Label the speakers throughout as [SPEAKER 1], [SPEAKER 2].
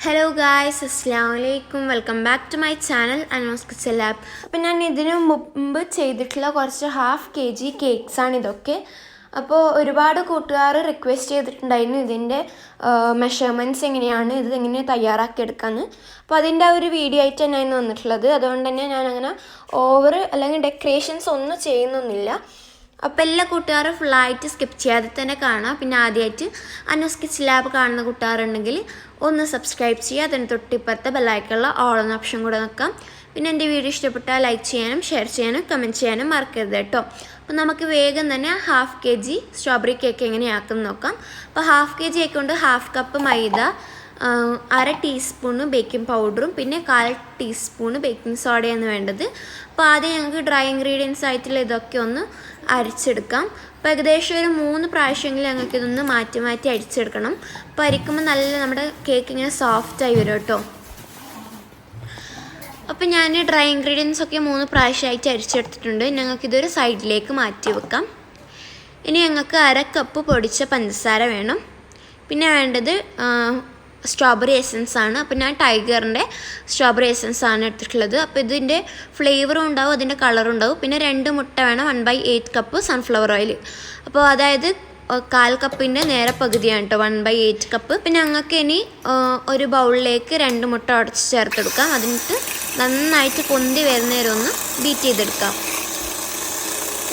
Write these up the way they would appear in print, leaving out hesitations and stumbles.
[SPEAKER 1] Hello guys, അസ്സലാമു അലൈക്കും. Welcome back to my channel Anu's kitchen lab. അപ്പം ഞാൻ ഇതിനു മുമ്പ് ചെയ്തിട്ടുള്ള കുറച്ച് ഹാഫ് kg കേക്ക്സാണ് ഇതൊക്കെ. അപ്പോൾ ഒരുപാട് കൂട്ടുകാർ റിക്വസ്റ്റ് ചെയ്തിട്ടുണ്ടായിരുന്നു ഇതിൻ്റെ മെഷർമെൻറ്റ്സ് എങ്ങനെയാണ്, ഇത് എങ്ങനെ തയ്യാറാക്കിയെടുക്കാമെന്ന്. അപ്പോൾ അതിൻ്റെ ഒരു വീഡിയോ ആയിട്ട് തന്നെയാണ് വന്നിട്ടുള്ളത്. അതുകൊണ്ട് തന്നെ ഞാനങ്ങനെ ഓവർ അല്ലെങ്കിൽ ഡെക്കറേഷൻസ് ഒന്നും ചെയ്യുന്നൊന്നുമില്ല. അപ്പോൾ എല്ലാ കൂട്ടുകാരും ഫുള്ളായിട്ട് സ്കിപ്പ് ചെയ്യാതെ തന്നെ കാണാം. പിന്നെ ആദ്യമായിട്ട് അനൂസ് കിച്ചൻ ലാബ് കാണുന്ന കൂട്ടുകാരുണ്ടെങ്കിൽ ഒന്ന് സബ്സ്ക്രൈബ് ചെയ്യുക. അതിന് തൊട്ടിപ്പുറത്തെ ബെല്ലൈക്കുള്ള ഓൾ എന്ന ഓപ്ഷൻ കൂടെ നോക്കാം. പിന്നെ എൻ്റെ വീഡിയോ ഇഷ്ടപ്പെട്ടാൽ ലൈക്ക് ചെയ്യാനും ഷെയർ ചെയ്യാനും കമൻറ്റ് ചെയ്യാനും മറക്കരുത് കേട്ടോ. അപ്പോൾ നമുക്ക് വേഗം തന്നെ ഹാഫ് kg സ്ട്രോബെറി കേക്ക് എങ്ങനെയാക്കും നോക്കാം. അപ്പോൾ ഹാഫ് kg ആയിക്കൊണ്ട് ഹാഫ് കപ്പ് മൈദ, 1/2 ടീസ്പൂണ് ബേക്കിംഗ് പൗഡറും പിന്നെ 1/4 ടീസ്പൂണ് ബേക്കിംഗ് സോഡയാണ് വേണ്ടത്. അപ്പോൾ ആദ്യം ഞങ്ങൾക്ക് ഡ്രൈ ഇൻഗ്രീഡിയൻസ് ആയിട്ടുള്ള ഇതൊക്കെ ഒന്ന് അരിച്ചെടുക്കാം. അപ്പോൾ ഏകദേശം ഒരു 3 പ്രാവശ്യമെങ്കിലും ഞങ്ങൾക്ക് ഇതൊന്ന് മാറ്റി മാറ്റി അരിച്ചെടുക്കണം. അപ്പോൾ അരിക്കുമ്പോൾ നല്ല നമ്മുടെ കേക്ക് ഇങ്ങനെ സോഫ്റ്റായി വരും കേട്ടോ. അപ്പോൾ ഞാൻ ഡ്രൈ ഇൻഗ്രീഡിയൻസ് ഒക്കെ 3 പ്രാവശ്യമായിട്ട് അരിച്ചെടുത്തിട്ടുണ്ട്. ഞങ്ങൾക്കിതൊരു സൈഡിലേക്ക് മാറ്റി വെക്കാം. ഇനി ഞങ്ങൾക്ക് 1/2 കപ്പ് പൊടിച്ച പഞ്ചസാര വേണം. പിന്നെ വേണ്ടത് സ്ട്രോബെറി എസൻസ് ആണ്. അപ്പോൾ ഞാൻ ടൈഗറിൻ്റെ സ്ട്രോബെറി എസൻസ് ആണ് എടുത്തിട്ടുള്ളത്. അപ്പോൾ ഇതിൻ്റെ ഫ്ലേവറും ഉണ്ടാവും, അതിൻ്റെ കളറും ഉണ്ടാവും. പിന്നെ 2 മുട്ട വേണം, 1/8 കപ്പ് സൺഫ്ലവർ ഓയിൽ. അപ്പോൾ അതായത് 1/4 കപ്പിൻ്റെ നേരെ പകുതിയാണ് കേട്ടോ, 1/8 കപ്പ്. പിന്നെ ഞങ്ങൾക്ക് ഇനി ഒരു ബൗളിലേക്ക് 2 മുട്ട ഉടച്ച് ചേർത്തെടുക്കാം. അതിനിട്ട് നന്നായിട്ട് പൊന്തി വരുന്നേരം ഒന്ന് ബീറ്റ് ചെയ്തെടുക്കാം.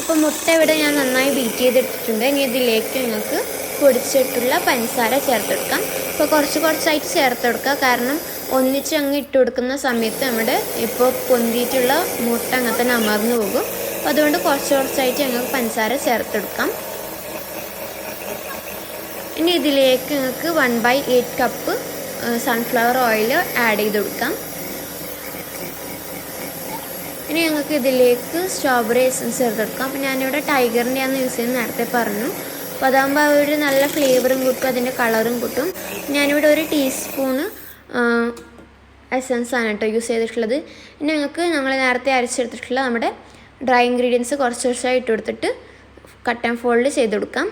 [SPEAKER 1] അപ്പോൾ മുട്ട ഇവിടെ ഞാൻ നന്നായി ബീറ്റ് ചെയ്തെടുത്തിട്ടുണ്ട്. ഇനി ഇതിലേക്ക് ഞങ്ങൾക്ക് പൊടിച്ചിട്ടുള്ള പഞ്ചസാര ചേർത്തെടുക്കാം. അപ്പോൾ കുറച്ചായിട്ട് ചേർത്തെടുക്കുക, കാരണം ഒന്നിച്ച് അങ്ങ് ഇട്ട് കൊടുക്കുന്ന സമയത്ത് നമ്മുടെ ഇപ്പോൾ പൊന്തിയിട്ടുള്ള മുട്ട അങ്ങനെ തന്നെ അമർന്നു പോകും. അപ്പോൾ അതുകൊണ്ട് കുറച്ചായിട്ട് ഞങ്ങൾക്ക് പഞ്ചസാര ചേർത്തെടുക്കാം. ഇനി ഇതിലേക്ക് ഞങ്ങൾക്ക് 1/8 കപ്പ് സൺഫ്ലവർ ഓയിൽ ആഡ് ചെയ്ത് കൊടുക്കാം. ഇനി ഞങ്ങൾക്ക് ഇതിലേക്ക് സ്ട്രോബെറി എസൻസ് ചേർത്തെടുക്കാം. അപ്പോൾ ഞാനിവിടെ ടൈഗറിൻ്റെയാണ് യൂസ് ചെയ്യുന്നത്, നേരത്തെ പറഞ്ഞു. അപ്പോൾ അതാകുമ്പോൾ ഒരു നല്ല ഫ്ലേവറും കിട്ടും, അതിൻ്റെ കളറും കിട്ടും. ഞാനിവിടെ 1 ടീസ്പൂണ് എസൻസാണ് കേട്ടോ യൂസ് ചെയ്തിട്ടുള്ളത്. ഇനി ഞങ്ങൾക്ക് നമ്മൾ നേരത്തെ അരച്ചെടുത്തിട്ടുള്ള നമ്മുടെ ഡ്രൈ ഇൻഗ്രീഡിയൻസ് കുറച്ചായി ഇട്ട് കൊടുത്തിട്ട് കട്ട് ആൻഡ് ഫോൾഡ് ചെയ്ത് കൊടുക്കാം.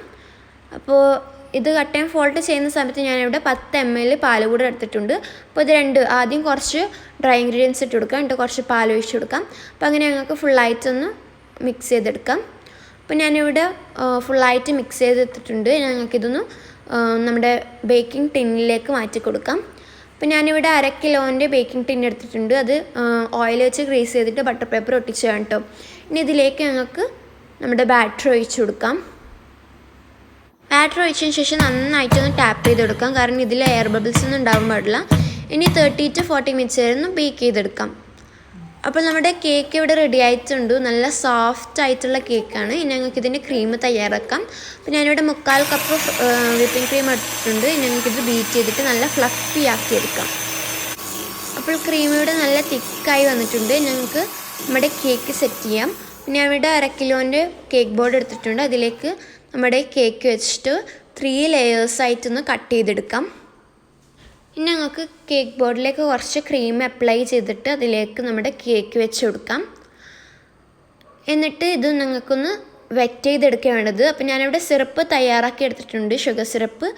[SPEAKER 1] അപ്പോൾ ഇത് കട്ട് ആൻഡ് ഫോൾഡ് ചെയ്യുന്ന സമയത്ത് ഞാനിവിടെ 10 ml പാൽ കൂടെ എടുത്തിട്ടുണ്ട്. അപ്പോൾ ഇത് ആദ്യം കുറച്ച് ഡ്രൈ ഇൻഗ്രീഡിയൻസ് ഇട്ട് കൊടുക്കാം, എന്നിട്ട് കുറച്ച് പാൽ ഒഴിച്ച് കൊടുക്കാം. അപ്പോൾ അങ്ങനെ ഞങ്ങൾക്ക് ഫുള്ളായിട്ടൊന്ന് മിക്സ് ചെയ്തെടുക്കാം. അപ്പോൾ ഞാനിവിടെ ഫുള്ളായിട്ട് മിക്സ് ചെയ്തെടുത്തിട്ടുണ്ട്. ഞങ്ങൾക്കിതൊന്ന് നമ്മുടെ ബേക്കിംഗ് ടിന്നിലേക്ക് മാറ്റി കൊടുക്കാം. അപ്പോൾ ഞാനിവിടെ 1/2 കിലോൻ്റെ ബേക്കിംഗ് ടിൻ എടുത്തിട്ടുണ്ട്. അത് ഓയിൽ വെച്ച് ഗ്രീസ് ചെയ്തിട്ട് ബട്ടർ പേപ്പർ ഒട്ടിച്ച് വേണം കേട്ടോ. ഇനി ഇതിലേക്ക് ഞങ്ങൾക്ക് നമ്മുടെ ബാറ്റർ ഒഴിച്ച് കൊടുക്കാം. ബാറ്റർ ഒഴിച്ചതിന് ശേഷം നന്നായിട്ടൊന്ന് ടാപ്പ് ചെയ്ത് കൊടുക്കാം, കാരണം ഇതിൽ എയർ ബബിൾസ് ഒന്നും ഉണ്ടാകാൻ പാടില്ല. ഇനി 30 to 40 മിനിറ്റ്സ് വരെ ഒന്ന് ബേക്ക് ചെയ്തെടുക്കാം. അപ്പോൾ നമ്മുടെ കേക്ക് ഇവിടെ റെഡി ആയിട്ടുണ്ട്. നല്ല സോഫ്റ്റ് ആയിട്ടുള്ള കേക്കാണ്. ഇനി ഞങ്ങൾക്ക് ഇതിൻ്റെ ക്രീം തയ്യാറാക്കാം. അപ്പോൾ ഞാനിവിടെ 1/4 കപ്പ് വിപ്പിംഗ് ക്രീം എടുത്തിട്ടുണ്ട്. ഞങ്ങൾക്കിത് ബീറ്റ് ചെയ്തിട്ട് നല്ല ഫ്ലഫി ആക്കി എടുക്കാം. അപ്പോൾ ക്രീം ഇവിടെ നല്ല തിക്കായി വന്നിട്ടുണ്ട്. ഞങ്ങൾക്ക് നമ്മുടെ കേക്ക് സെറ്റ് ചെയ്യാം. പിന്നെ ഞാനിവിടെ 1/2 കിലോൻ്റെ കേക്ക് ബോർഡ് എടുത്തിട്ടുണ്ട്. അതിലേക്ക് നമ്മുടെ കേക്ക് വെച്ചിട്ട് 3 ലെയേഴ്സായിട്ടൊന്ന് കട്ട് ചെയ്തെടുക്കാം. ഇനി ഞങ്ങൾക്ക് കേക്ക് ബോർഡിലേക്ക് കുറച്ച് ക്രീം അപ്ലൈ ചെയ്തിട്ട് അതിലേക്ക് നമ്മുടെ കേക്ക് വെച്ച് കൊടുക്കാം. എന്നിട്ട് ഇത് ഞങ്ങൾക്കൊന്ന് വെറ്റ് ചെയ്തെടുക്കുക വേണ്ടത്. അപ്പോൾ ഞാനിവിടെ സിറപ്പ് തയ്യാറാക്കി എടുത്തിട്ടുണ്ട്, ഷുഗർ സിറപ്പ്.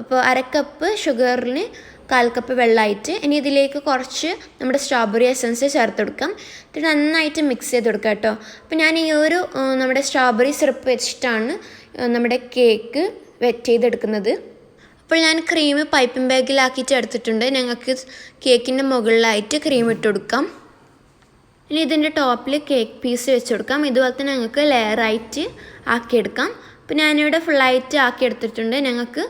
[SPEAKER 1] അപ്പോൾ 1/2 കപ്പ് ഷുഗറിന് 1/4 കപ്പ് വെള്ളമായിട്ട്. ഇനി ഇതിലേക്ക് കുറച്ച് നമ്മുടെ സ്ട്രോബെറി എസൻസ് ചേർത്ത് കൊടുക്കാം. ഇത് നന്നായിട്ട് മിക്സ് ചെയ്ത് കൊടുക്കാം കേട്ടോ. അപ്പോൾ ഞാൻ ഈ ഒരു നമ്മുടെ സ്ട്രോബെറി സിറപ്പ് വെച്ചിട്ടാണ് നമ്മുടെ കേക്ക് വെറ്റ് ചെയ്തെടുക്കുന്നത്. അപ്പോൾ ഞാൻ ക്രീം പൈപ്പിംഗ് ബാഗിലാക്കിയിട്ട് എടുത്തിട്ടുണ്ട്. ഞങ്ങൾക്ക് കേക്കിൻ്റെ മുകളിലായിട്ട് ക്രീം ഇട്ട് കൊടുക്കാം. ഇനി ഇതിൻ്റെ ടോപ്പിൽ കേക്ക് പീസ് വെച്ച് കൊടുക്കാം. ഇതുപോലെ തന്നെ ഞങ്ങൾക്ക് ലെയറായിട്ട് ആക്കിയെടുക്കാം. അപ്പോൾ ഞാനിവിടെ ഫുള്ളായിട്ട് ആക്കിയെടുത്തിട്ടുണ്ട്. ഞങ്ങൾക്ക്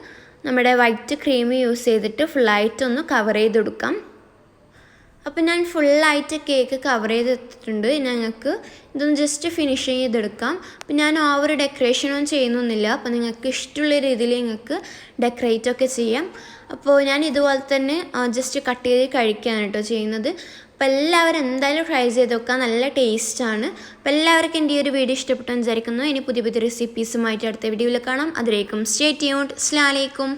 [SPEAKER 1] നമ്മുടെ വൈറ്റ് ക്രീം യൂസ് ചെയ്തിട്ട് ഫുള്ളായിട്ട് ഒന്ന് കവർ ചെയ്ത് കൊടുക്കാം. അപ്പോൾ ഞാൻ ഫുള്ളായിട്ട് കേക്ക് കവർ ചെയ്തെടുത്തിട്ടുണ്ട്. ഞങ്ങൾക്ക് ഇതൊന്ന് ജസ്റ്റ് ഫിനിഷ് ചെയ്തെടുക്കാം. അപ്പോൾ ഞാൻ ഓവർ ഡെക്കറേഷനൊന്നും ചെയ്യുന്നൊന്നുമില്ല. അപ്പോൾ നിങ്ങൾക്ക് ഇഷ്ടമുള്ള രീതിയിൽ നിങ്ങൾക്ക് ഡെക്കറേറ്റൊക്കെ ചെയ്യാം. അപ്പോൾ ഞാൻ ഇതുപോലെ തന്നെ ജസ്റ്റ് കട്ട് ചെയ്ത് കഴിക്കുകയാണ് കേട്ടോ ചെയ്യുന്നത്. അപ്പോൾ എല്ലാവരും എന്തായാലും ട്രൈ ചെയ്ത് നോക്കാം, നല്ല ടേസ്റ്റാണ്. അപ്പോൾ എല്ലാവർക്കും എൻ്റെ ഈ ഒരു വീഡിയോ ഇഷ്ടപ്പെട്ടെന്ന് വിചാരിക്കുന്നു. ഇനി പുതിയ റെസിപ്പീസുമായിട്ട് അടുത്ത വീഡിയോയിൽ കാണാം. അതിലേക്കും സ്റ്റേ ട്യൂൺഡ്. അസ്സലാമു അലൈക്കും.